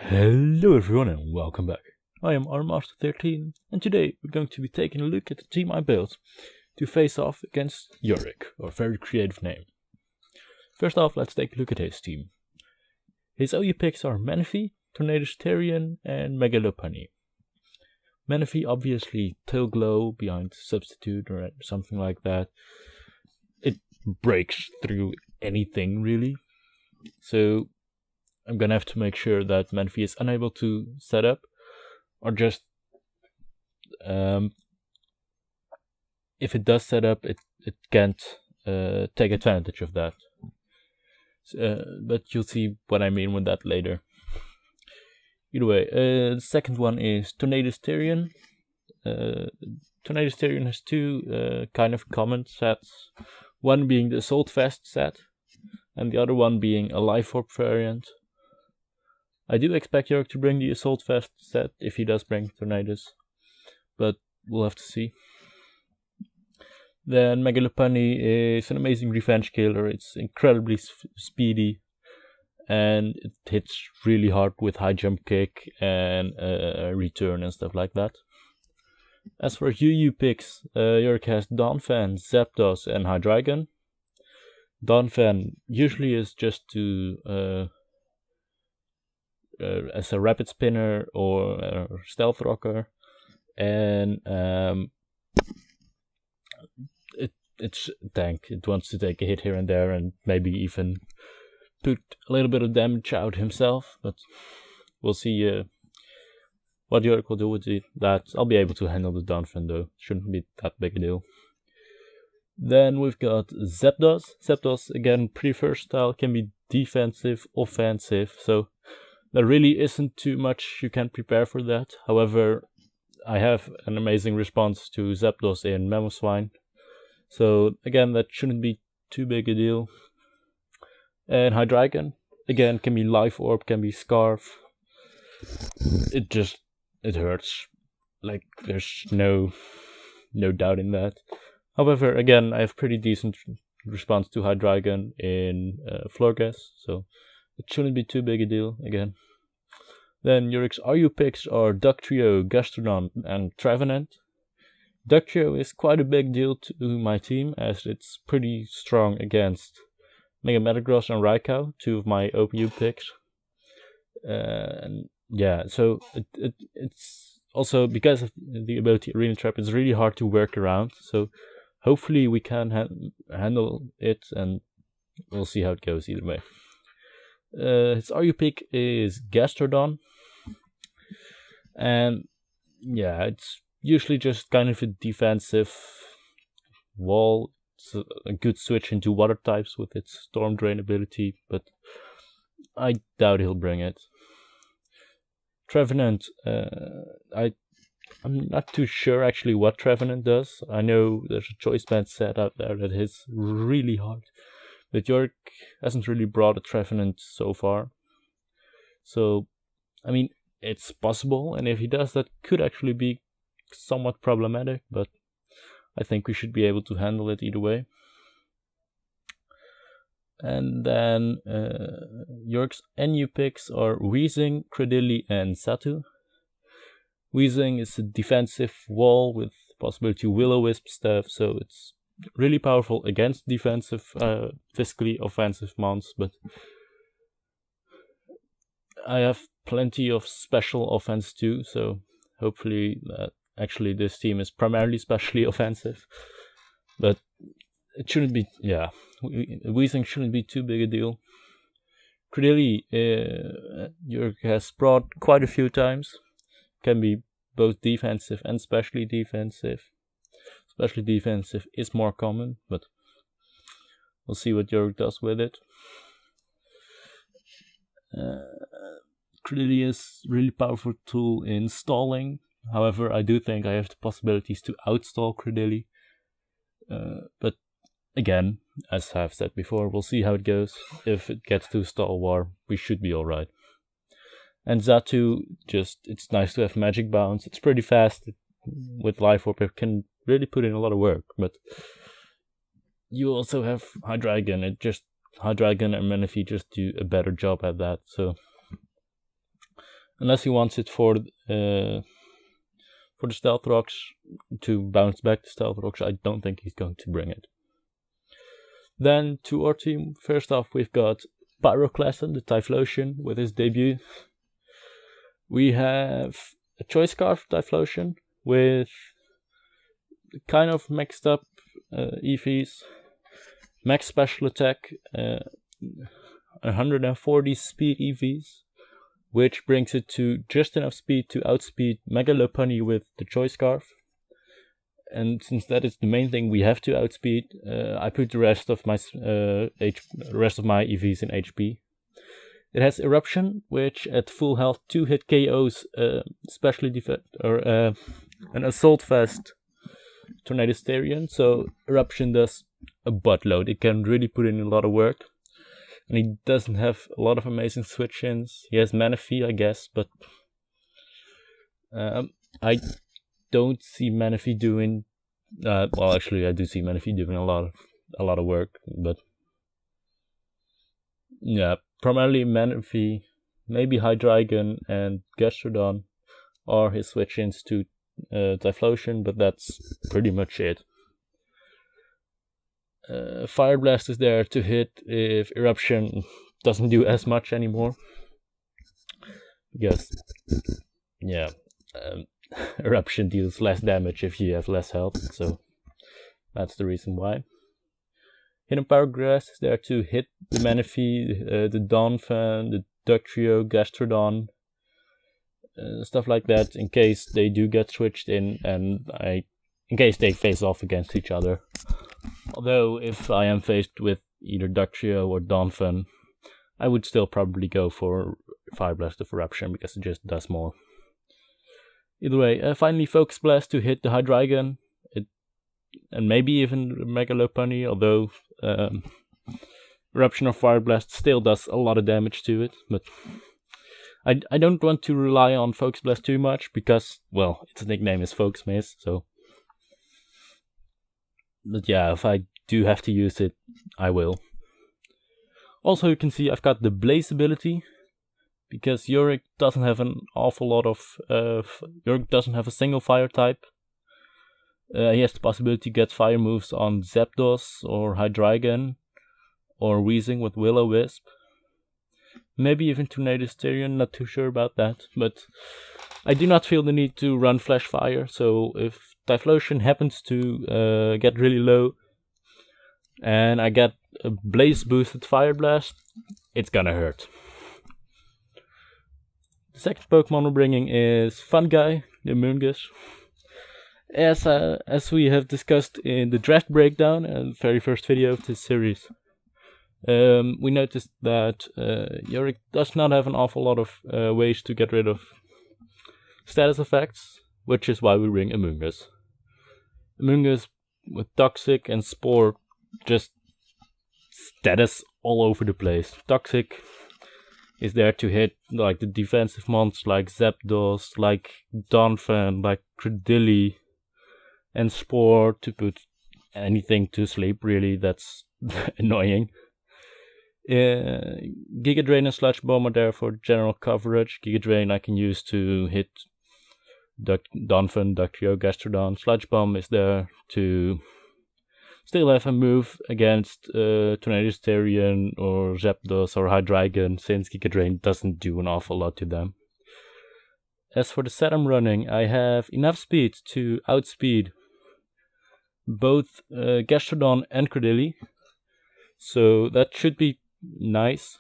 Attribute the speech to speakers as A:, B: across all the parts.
A: Hello everyone and welcome back. I am Armaster13 and today we're going to be taking a look at the team I built to face off against Yorick, or Vericreativename. First off, let's take a look at his team. His OU picks are Menifee, Tornadosterian and Megalopunny. Menifee obviously Tailglow behind Substitute or something like that. It breaks through anything really. So I'm gonna have to make sure that Menifee is unable to set up, or just if it does set up, it can't take advantage of that. But you'll see what I mean with that later. Either way, the second one is Tornadosterian. Tornadosterian has two kind of common sets, one being the Assault Vest set, and the other one being a Life Orb variant. I do expect Yorick to bring the Assault Vest set if he does bring Tornadoes, but we'll have to see. Then Megalopunny is an amazing revenge killer. It's incredibly speedy, and it hits really hard with high jump kick and return and stuff like that. As for UU picks, Yorick has Donphan, Zapdos and Hydreigon. Donphan usually is just to as a rapid spinner or stealth rocker, and it's a tank. It wants to take a hit here and there and maybe even put a little bit of damage out himself, but we'll see what Yorick will do with that. I'll be able to handle the Donphan though, shouldn't be that big a deal. Then we've got Zapdos. Zapdos again pretty versatile, can be defensive, offensive, so there really isn't too much you can prepare for that. However, I have an amazing response to Zapdos in Mamoswine, so again that shouldn't be too big a deal. And Hydreigon again can be Life Orb, can be Scarf. It hurts. Like there's no doubt in that. However, again I have pretty decent response to Hydreigon in Florges, so it shouldn't be too big a deal again. Then Yorick's RU picks are Ductrio, Gastrodon and Trevenant. Ductrio is quite a big deal to my team as it's pretty strong against Mega Metagross and Raikou, two of my OPU picks. And yeah, so it's also because of the ability Arena Trap, it's really hard to work around. So hopefully we can handle it, and we'll see how it goes either way. His RU pick is Gastrodon, and yeah, it's usually just kind of a defensive wall. It's a good switch into water types with its Storm Drain ability, but I doubt he'll bring it. Trevenant, I'm not too sure actually what Trevenant does. I know there's a choice band set out there that hits really hard, but Yorick hasn't really brought a Trevenant so far. So, I mean, it's possible, and if he does, that could actually be somewhat problematic, but I think we should be able to handle it either way. And then Yorick's NU picks are Weezing, Credilli and Satu. Weezing is a defensive wall with possibility Will-O-Wisp stuff, so it's really powerful against defensive, physically offensive mons, but I have plenty of special offense too, so hopefully actually this team is primarily specially offensive, but it shouldn't be, yeah, Weezing shouldn't be too big a deal. Credilli, Yorick has brought quite a few times, can be both defensive and specially defensive. Especially defensive is more common, but we'll see what Yorick does with it. Credilli is a really powerful tool in stalling. However, I do think I have the possibilities to outstall Credilli. But again, as I've said before, we'll see how it goes. If it gets to stall war, we should be alright. And Zatu, it's nice to have Magic Bounce. It's pretty fast. With Life Orb, it can really put in a lot of work, but you also have Hydreigon. Hydreigon and Menifee just do a better job at that, so unless he wants it for the Stealth Rocks, to bounce back the Stealth Rocks. I don't think he's going to bring it. Then to our team, first off we've got Pyroclasm, the Typhlosion, with his debut. We have a Choice Scarf Typhlosion with kind of mixed up EVs. Max special attack, 140 speed EVs, which brings it to just enough speed to outspeed Mega Lopunny with the Choice Scarf. And since that is the main thing we have to outspeed, I put the rest of my EVs in HP. It has Eruption, which at full health 2-hit KOs specially an Assault Vest Tornado Starion. So Eruption does a buttload. It can really put in a lot of work. And he doesn't have a lot of amazing switch-ins. He has Manaphy, I guess, but I don't see Manaphy doing. Well, actually, I do see Manaphy doing a lot of work, but yeah, primarily Manaphy, maybe Hydreigon and Gastrodon are his switch-ins to Typhlosion, but that's pretty much it. Fire Blast is there to hit if Eruption doesn't do as much anymore. Because, yeah, Eruption deals less damage if you have less health, so that's the reason why. Hidden Power Grass is there to hit the Manaphy, the Donphan, the Dugtrio, Gastrodon, stuff like that, in case they do get switched in, and in case they face off against each other. Although, if I am faced with either Dugtrio or Donphan, I would still probably go for Fire Blast of Eruption, because it just does more. Either way, finally Focus Blast to hit the Hydreigon, and maybe even Mega Lopunny, although Eruption or Fire Blast still does a lot of damage to it. But I don't want to rely on Focus Blast too much, because, well, its nickname is Focus Maze, so... But yeah, if I do have to use it, I will. Also, you can see I've got the Blaze ability, because Yorick doesn't have an awful lot of... Yorick doesn't have a single fire type. He has the possibility to get fire moves on Zapdos or Hydreigon, or Weezing with Will-O-Wisp. Maybe even Tornado Starion, not too sure about that. But I do not feel the need to run Flash Fire, so if Typhlosion happens to get really low, and I get a Blaze boosted Fire Blast, it's gonna hurt. The second Pokemon we're bringing is Fungi, the Amoonguss. As we have discussed in the draft breakdown, the very first video of this series, we noticed that Yorick does not have an awful lot of ways to get rid of status effects, which is why we bring Amoonguss. Amoonguss with Toxic and Spore just status all over the place. Toxic is there to hit like the defensive monsters like Zapdos, like Donphan, like Credilli, and Spore to put anything to sleep, really. That's annoying. Giga Drain and Sludge Bomb are there for general coverage. Giga Drain I can use to hit Donphan, Dugtrio, Gastrodon. Sludge Bomb is there to still have a move against Tornado Starion or Zapdos or Hydreigon, since Giga Drain doesn't do an awful lot to them. As for the set I'm running, I have enough speed to outspeed both Gastrodon and Credilli, so that should be nice.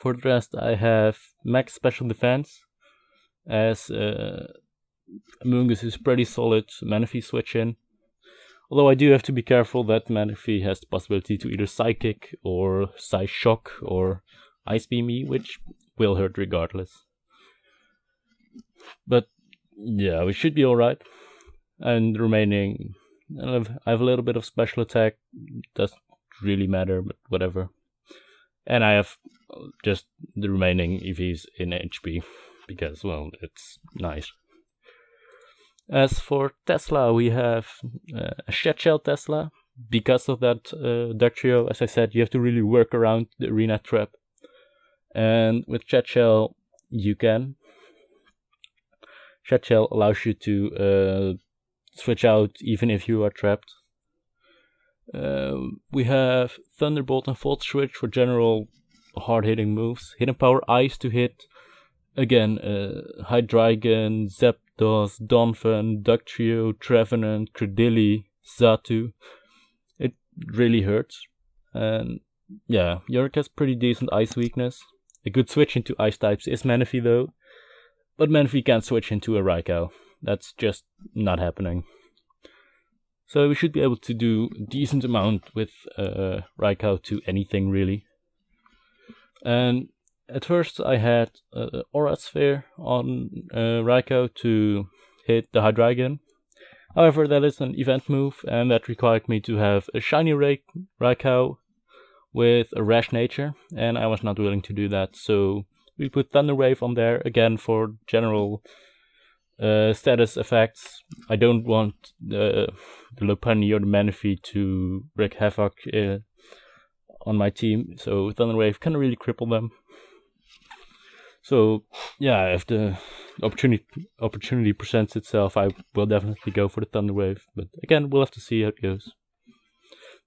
A: For the rest, I have max special defense, as Amoonguss is pretty solid Manaphy switch in. Although I do have to be careful that Manaphy has the possibility to either Psychic or Psyshock or Ice Beam me, which will hurt regardless. But yeah, we should be alright. And the remaining, I have a little bit of special attack, doesn't really matter, but whatever. And I have just the remaining EVs in HP, because, well, it's nice. As for Tesla, we have a Shed Shell Tesla. Because of that Dugtrio, as I said, you have to really work around the arena trap. And with Shed Shell, you can. Shed Shell allows you to switch out even if you are trapped. We have Thunderbolt and Volt Switch for general hard-hitting moves. Hidden Power Ice to hit, again, Hydreigon, Zapdos, Donphan, Dugtrio, Trevenant, Credilli, Xatu. It really hurts. And yeah, Yorick has pretty decent ice weakness. A good switch into ice types is Manaphy though, but Manaphy can't switch into a Raikou. That's just not happening. So we should be able to do a decent amount with Raikou to anything really. And at first I had Aura Sphere on Raikou to hit the Hydreigon. However, that is an event move, and that required me to have a shiny Raikou with a rash nature, and I was not willing to do that, so we put Thunder Wave on there, again for general status effects. I don't want the Lopunny or the Manaphy to wreak havoc on my team, so Thunder Wave can really cripple them. So yeah, if the opportunity presents itself, I will definitely go for the Thunder Wave. But again, we'll have to see how it goes.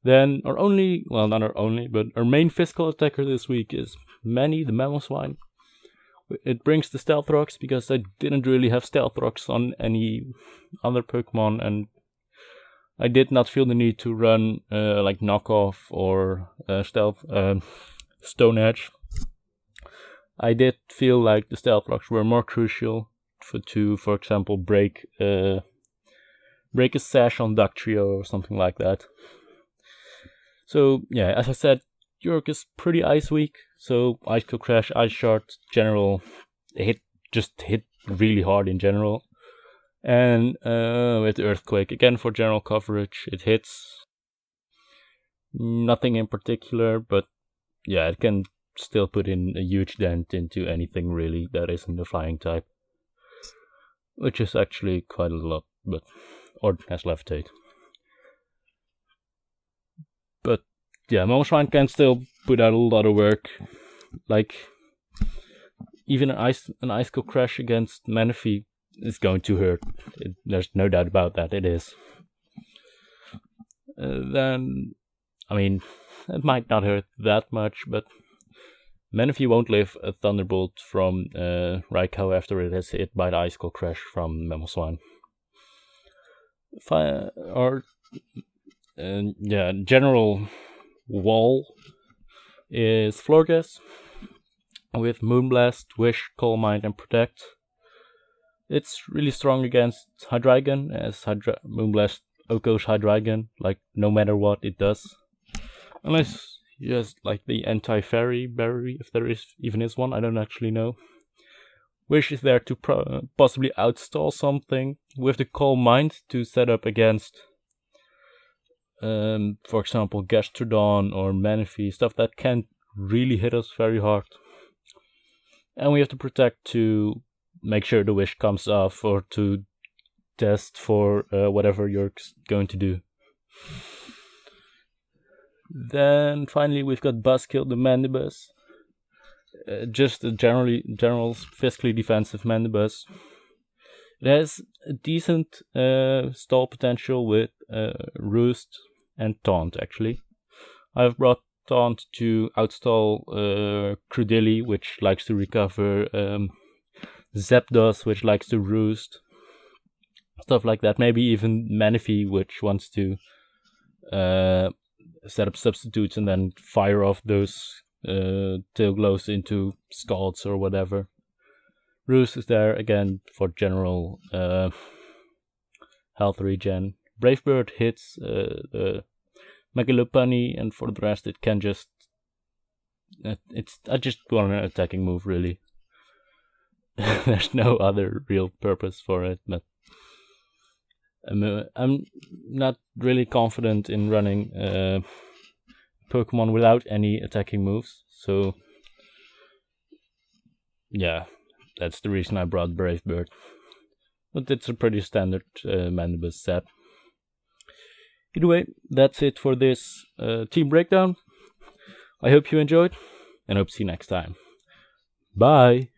A: Then our only, well, not our only, but our main physical attacker this week is Manny, the Mamoswine. It brings the Stealth Rocks because I didn't really have Stealth Rocks on any other Pokemon, and I did not feel the need to run like Knockoff or Stone Edge. I did feel like the Stealth Rocks were more crucial for example, break a sash on Dugtrio or something like that. So yeah, as I said, Yorick is pretty ice weak, so Ice Kill Crash, Ice Shard, general, just hit really hard in general. And with Earthquake, again for general coverage, it hits nothing in particular, but yeah, it can still put in a huge dent into anything really that isn't the flying type, which is actually quite a lot, or has Levitate. But yeah, Mamoswine can still put out a lot of work. Like even an Ice Kill Crash against Manaphy is going to hurt. There's no doubt about that. It is. Then, I mean, it might not hurt that much, but Manaphy won't live a Thunderbolt from Raikou after it is hit by the Ice Kill Crash from Mamoswine. General wall is Florges with Moonblast, Wish, Calm Mind, and Protect. It's really strong against Hydreigon, as Moonblast OHKOs Hydreigon, like no matter what it does. Unless he has like the anti-fairy berry, if there even is one, I don't actually know. Wish is there to possibly outstall something, with the Calm Mind to set up against, for example, Gastrodon or Manaphy, stuff that can't really hit us very hard. And we have to Protect to make sure the Wish comes off, or to test for whatever you're going to do. Then finally we've got Buzzkill, the Mandibus. Just a general physically defensive Mandibus. It has a decent stall potential with Roost and Taunt actually. I've brought Taunt to outstall Credilli, which likes to recover, Zapdos, which likes to Roost, stuff like that. Maybe even Manaphy, which wants to set up substitutes and then fire off those tail glows into Scalds or whatever. Roost is there again for general health regen. Brave Bird hits the Megalopunny, and for the rest it can just I just want an attacking move really. There's no other real purpose for it, but I'm not really confident in running Pokemon without any attacking moves, so yeah, that's the reason I brought Brave Bird. But it's a pretty standard Mandibus set. Either way, that's it for this team breakdown. I hope you enjoyed, and hope to see you next time. Bye!